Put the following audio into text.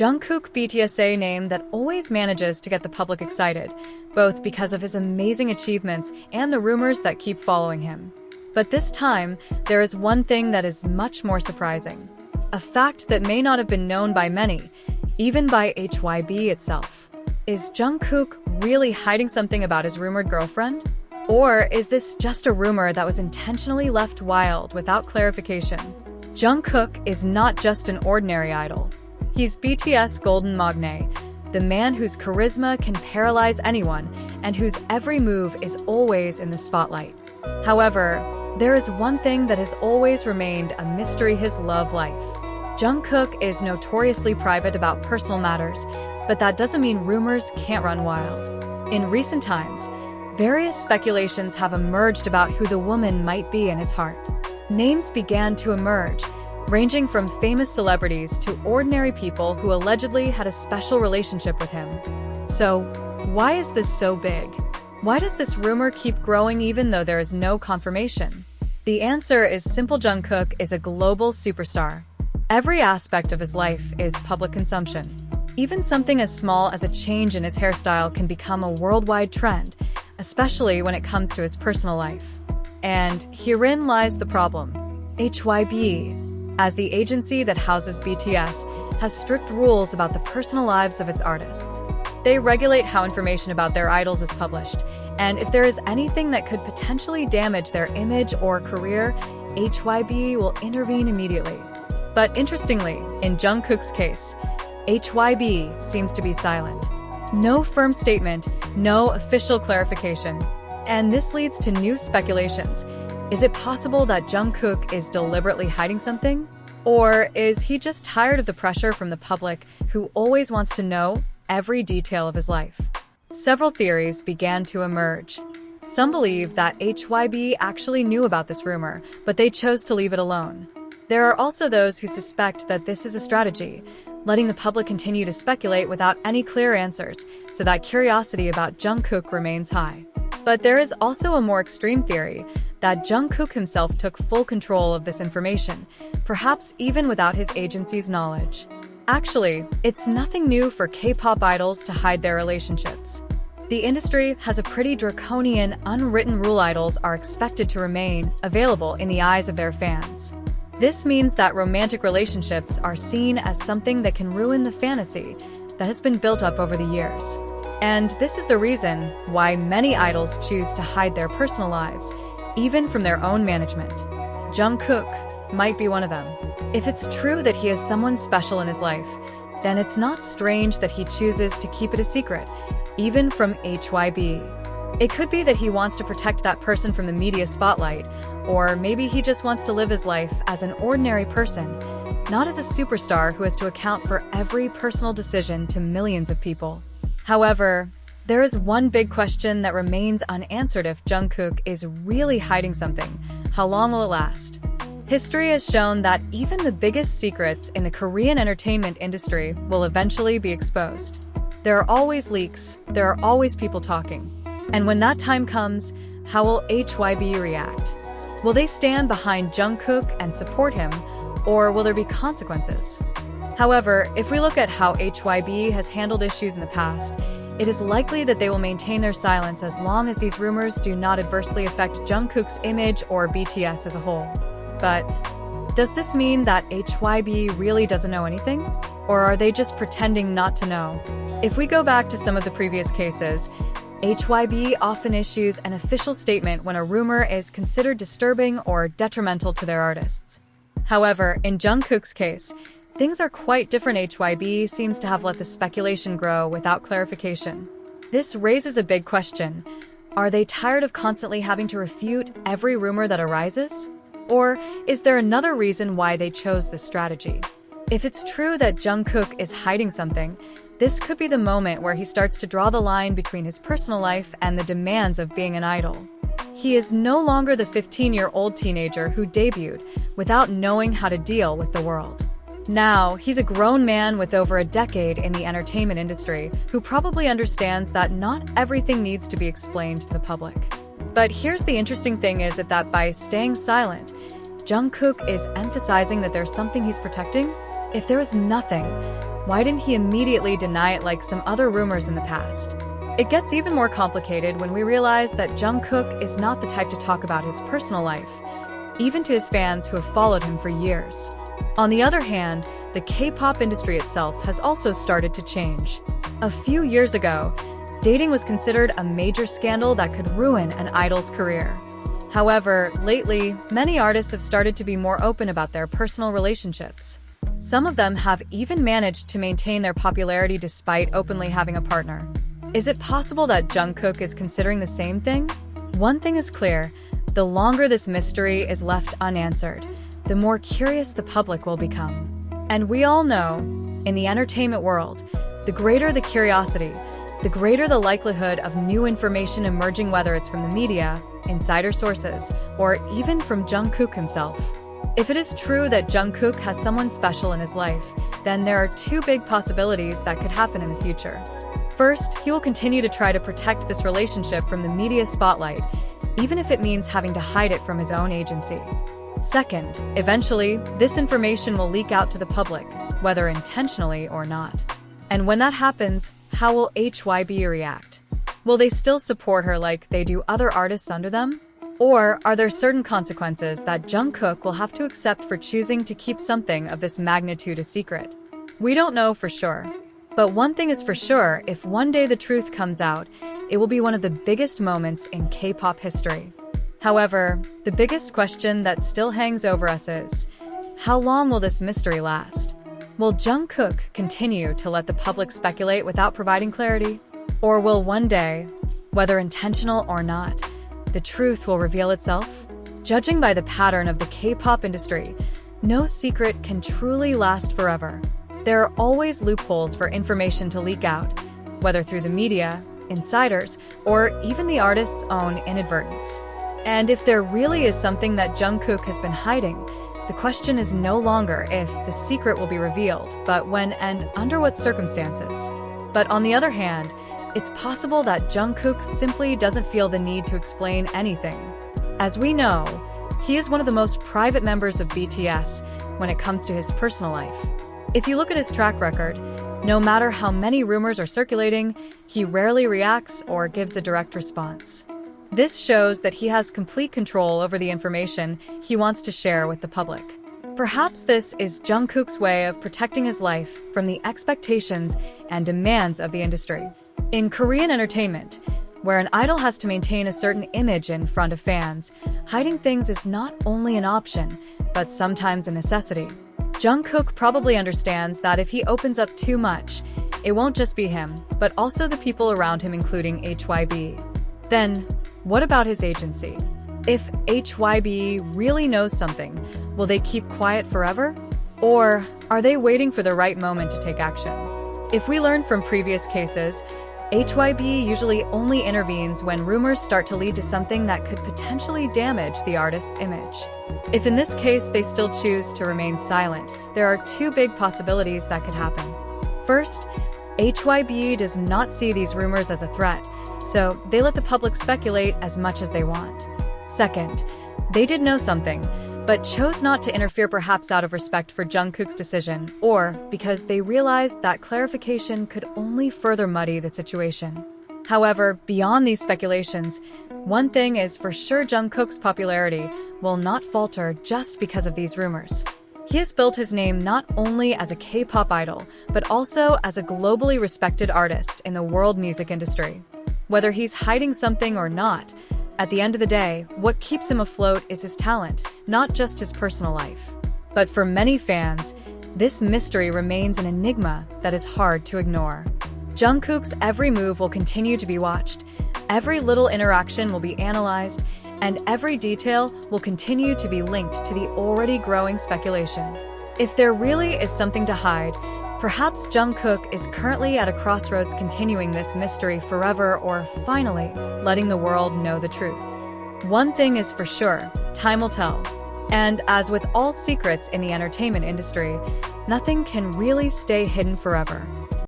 Jungkook BTS name that always manages to get the public excited, both because of his amazing achievements and the rumors that keep following him. But this time, there is one thing that is much more surprising. A fact that may not have been known by many, even by Hybe itself. Is Jungkook really hiding something about his rumored girlfriend? Or is this just a rumor that was intentionally left wild without clarification? Jungkook is not just an ordinary idol. He's BTS Golden Magne, the man whose charisma can paralyze anyone and whose every move is always in the spotlight. However, there is one thing that has always remained a mystery: his love life. Jungkook is notoriously private about personal matters, but that doesn't mean rumors can't run wild. In recent times, various speculations have emerged about who the woman might be in his heart. Names began to emerge, ranging from famous celebrities to ordinary people who allegedly had a special relationship with him. So, why is this so big? Why does this rumor keep growing even though there is no confirmation? The answer is simple: Jungkook is a global superstar. Every aspect of his life is public consumption. Even something as small as a change in his hairstyle can become a worldwide trend, especially when it comes to his personal life. And herein lies the problem. Hybe, as the agency that houses BTS, has strict rules about the personal lives of its artists. They regulate how information about their idols is published, and if there is anything that could potentially damage their image or career, Hybe will intervene immediately. But interestingly, in Jungkook's case, Hybe seems to be silent. No firm statement, no official clarification. And this leads to new speculations. Is it possible that Jungkook is deliberately hiding something? Or is he just tired of the pressure from the public who always wants to know every detail of his life? Several theories began to emerge. Some believe that Hybe actually knew about this rumor, but they chose to leave it alone. There are also those who suspect that this is a strategy, letting the public continue to speculate without any clear answers, so that curiosity about Jungkook remains high. But there is also a more extreme theory that Jungkook himself took full control of this information, perhaps even without his agency's knowledge. Actually, it's nothing new for K-pop idols to hide their relationships. The industry has a pretty draconian, unwritten rule: idols are expected to remain available in the eyes of their fans. This means that romantic relationships are seen as something that can ruin the fantasy that has been built up over the years. And this is the reason why many idols choose to hide their personal lives, even from their own management. Jungkook might be one of them. If it's true that he has someone special in his life, then it's not strange that he chooses to keep it a secret, even from Hybe. It could be that he wants to protect that person from the media spotlight, or maybe he just wants to live his life as an ordinary person, not as a superstar who has to account for every personal decision to millions of people. However, there is one big question that remains unanswered: if Jungkook is really hiding something, how long will it last? History has shown that even the biggest secrets in the Korean entertainment industry will eventually be exposed. There are always leaks, there are always people talking. And when that time comes, how will Hybe react? Will they stand behind Jungkook and support him, or will there be consequences? However, if we look at how Hybe has handled issues in the past, it is likely that they will maintain their silence as long as these rumors do not adversely affect Jungkook's image or BTS as a whole. But does this mean that Hybe really doesn't know anything? Or are they just pretending not to know? If we go back to some of the previous cases, Hybe often issues an official statement when a rumor is considered disturbing or detrimental to their artists. However, in Jungkook's case, things are quite different. Hybe seems to have let the speculation grow without clarification. This raises a big question. Are they tired of constantly having to refute every rumor that arises? Or is there another reason why they chose this strategy? If it's true that Jungkook is hiding something, this could be the moment where he starts to draw the line between his personal life and the demands of being an idol. He is no longer the 15-year-old teenager who debuted without knowing how to deal with the world. Now, he's a grown man with over a decade in the entertainment industry who probably understands that not everything needs to be explained to the public. But here's the interesting thing is that by staying silent, Jungkook is emphasizing that there's something he's protecting. If there is nothing, Why didn't he immediately deny it like some other rumors in the past? It gets even more complicated when we realize that Jungkook is not the type to talk about his personal life, even to his fans who have followed him for years. On the other hand, the K-pop industry itself has also started to change. A few years ago, dating was considered a major scandal that could ruin an idol's career. However, lately, many artists have started to be more open about their personal relationships. Some of them have even managed to maintain their popularity despite openly having a partner. Is it possible that Jungkook is considering the same thing? One thing is clear: the longer this mystery is left unanswered, the more curious the public will become. And we all know, in the entertainment world, the greater the curiosity, the greater the likelihood of new information emerging, whether it's from the media, insider sources, or even from Jungkook himself. If it is true that Jungkook has someone special in his life, then there are two big possibilities that could happen in the future. First, he will continue to try to protect this relationship from the media spotlight, even if it means having to hide it from his own agency. Second, eventually, this information will leak out to the public, whether intentionally or not. And when that happens, how will Hybe react? Will they still support her like they do other artists under them? Or are there certain consequences that Jungkook will have to accept for choosing to keep something of this magnitude a secret? We don't know for sure. But one thing is for sure: if one day the truth comes out, it will be one of the biggest moments in K-pop history. However, the biggest question that still hangs over us is, how long will this mystery last? Will Jungkook continue to let the public speculate without providing clarity? Or will one day, whether intentional or not, the truth will reveal itself? Judging by the pattern of the K-pop industry, no secret can truly last forever. There are always loopholes for information to leak out, whether through the media, insiders, or even the artist's own inadvertence. And if there really is something that Jungkook has been hiding, the question is no longer if the secret will be revealed, but when and under what circumstances. But on the other hand, it's possible that Jungkook simply doesn't feel the need to explain anything. As we know, he is one of the most private members of BTS when it comes to his personal life. If you look at his track record, no matter how many rumors are circulating, he rarely reacts or gives a direct response. This shows that he has complete control over the information he wants to share with the public. Perhaps this is Jungkook's way of protecting his life from the expectations and demands of the industry. In Korean entertainment, where an idol has to maintain a certain image in front of fans, hiding things is not only an option, but sometimes a necessity. Jungkook probably understands that if he opens up too much, it won't just be him, but also the people around him, including Hybe. Then, what about his agency? If Hybe really knows something, will they keep quiet forever? Or are they waiting for the right moment to take action? If we learn from previous cases, Hybe usually only intervenes when rumors start to lead to something that could potentially damage the artist's image. If in this case they still choose to remain silent, there are two big possibilities that could happen. First, Hybe does not see these rumors as a threat, so they let the public speculate as much as they want. Second, they did know something, but chose not to interfere, perhaps out of respect for Jungkook's decision, or because they realized that clarification could only further muddy the situation. However, beyond these speculations, one thing is for sure: Jungkook's popularity will not falter just because of these rumors. He has built his name not only as a K-pop idol, but also as a globally respected artist in the world music industry. Whether he's hiding something or not, at the end of the day, what keeps him afloat is his talent, not just his personal life. But for many fans, this mystery remains an enigma that is hard to ignore. Jungkook's every move will continue to be watched, every little interaction will be analyzed, and every detail will continue to be linked to the already growing speculation. If there really is something to hide, perhaps Jungkook is currently at a crossroads, continuing this mystery forever or finally letting the world know the truth. One thing is for sure: time will tell. And as with all secrets in the entertainment industry, nothing can really stay hidden forever.